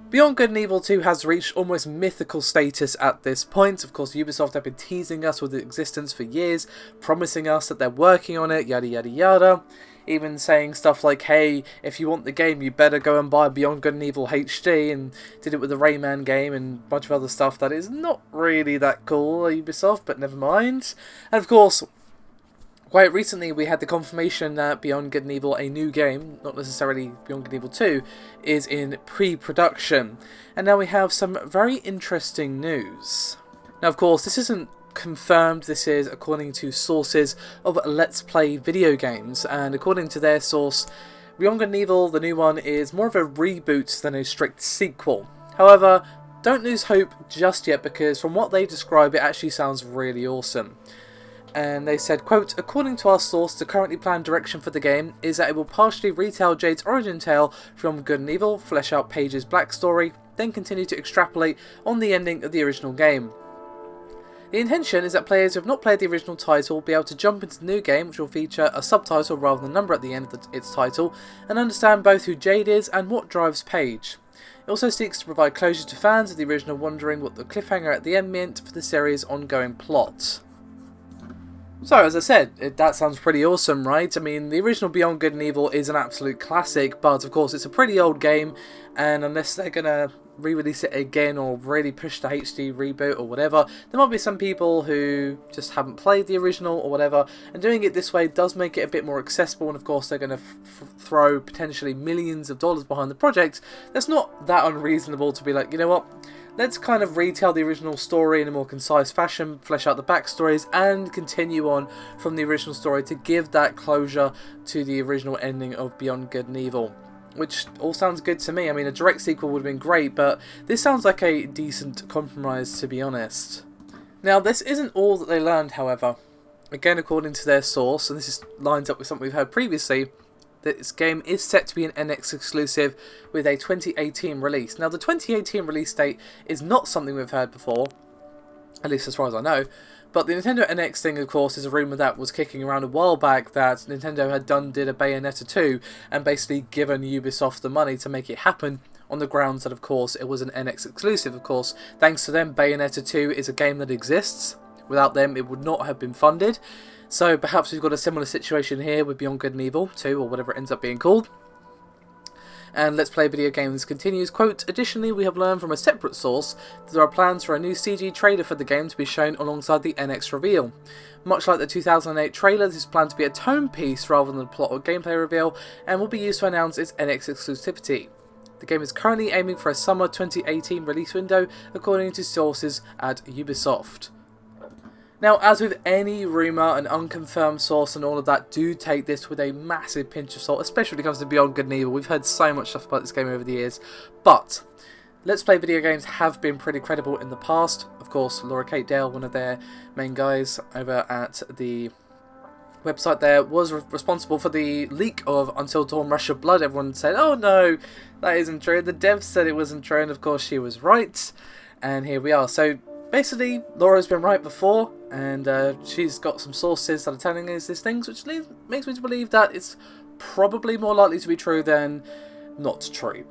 Beyond Good and Evil 2 has reached almost mythical status at this point. Of course, Ubisoft have been teasing us with its existence for years, promising us that they're working on it, yada yada yada. Even saying stuff like, hey, if you want the game, you better go and buy Beyond Good and Evil HD, and did it with the Rayman game and a bunch of other stuff that is not really that cool, Ubisoft, but never mind. And of course, quite recently we had the confirmation that Beyond Good and Evil, a new game, not necessarily Beyond Good and Evil 2, is in pre-production. And now we have some very interesting news. Now of course, this isn't confirmed, this is according to sources of Let's Play video games, and according to their source, Beyond Good and Evil, the new one, is more of a reboot than a strict sequel. However, don't lose hope just yet, because from what they describe, it actually sounds really awesome. And they said, quote, according to our source, the currently planned direction for the game is that it will partially retell Jade's origin tale from Good and Evil, flesh out Paige's backstory, then continue to extrapolate on the ending of the original game. The intention is that players who have not played the original title will be able to jump into the new game, which will feature a subtitle rather than a number at the end of its title, and understand both who Jade is and what drives Paige. It also seeks to provide closure to fans of the original, wondering what the cliffhanger at the end meant for the series' ongoing plot. So, as I said, that sounds pretty awesome, right? I mean, the original Beyond Good and Evil is an absolute classic, but of course it's a pretty old game, and unless they're gonna re-release it again or really push the HD reboot or whatever, there might be some people who just haven't played the original or whatever, and doing it this way does make it a bit more accessible, and of course they're going to throw potentially millions of dollars behind the project. That's not that unreasonable to be like, you know what, let's kind of retell the original story in a more concise fashion, flesh out the backstories, and continue on from the original story to give that closure to the original ending of Beyond Good and Evil. Which all sounds good to me. I mean, a direct sequel would have been great, but this sounds like a decent compromise, to be honest. Now, this isn't all that they learned, however. Again, according to their source, and this lines up with something we've heard previously, that this game is set to be an NX exclusive with a 2018 release. Now, the 2018 release date is not something we've heard before, at least as far as I know. But the Nintendo NX thing, of course, is a rumour that was kicking around a while back that Nintendo had did a Bayonetta 2 and basically given Ubisoft the money to make it happen on the grounds that, of course, it was an NX exclusive. Of course, thanks to them, Bayonetta 2 is a game that exists. Without them, it would not have been funded. So perhaps we've got a similar situation here with Beyond Good and Evil 2, or whatever it ends up being called. And Let's Play Video Games continues, quote, additionally, we have learned from a separate source that there are plans for a new CG trailer for the game to be shown alongside the NX reveal. Much like the 2008 trailer, this is planned to be a tone piece rather than a plot or gameplay reveal, and will be used to announce its NX exclusivity. The game is currently aiming for a summer 2018 release window, according to sources at Ubisoft. Now, as with any rumour, an unconfirmed source and all of that, do take this with a massive pinch of salt, especially when it comes to Beyond Good and Evil. We've heard so much stuff about this game over the years, but Let's Play Video Games have been pretty credible in the past. Of course, Laura Kate Dale, one of their main guys over at the website there, was responsible for the leak of Until Dawn Rush of Blood. Everyone said, oh no, that isn't true. The devs said it wasn't true, and of course she was right, and here we are. So basically, Laura's been right before, and she's got some sources that are telling us these things, which makes me to believe that it's probably more likely to be true than not true.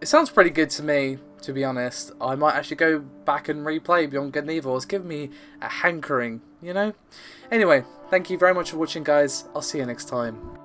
It sounds pretty good to me, to be honest. I might actually go back and replay Beyond Good and Evil. It's given me a hankering, you know? Anyway, thank you very much for watching, guys. I'll see you next time.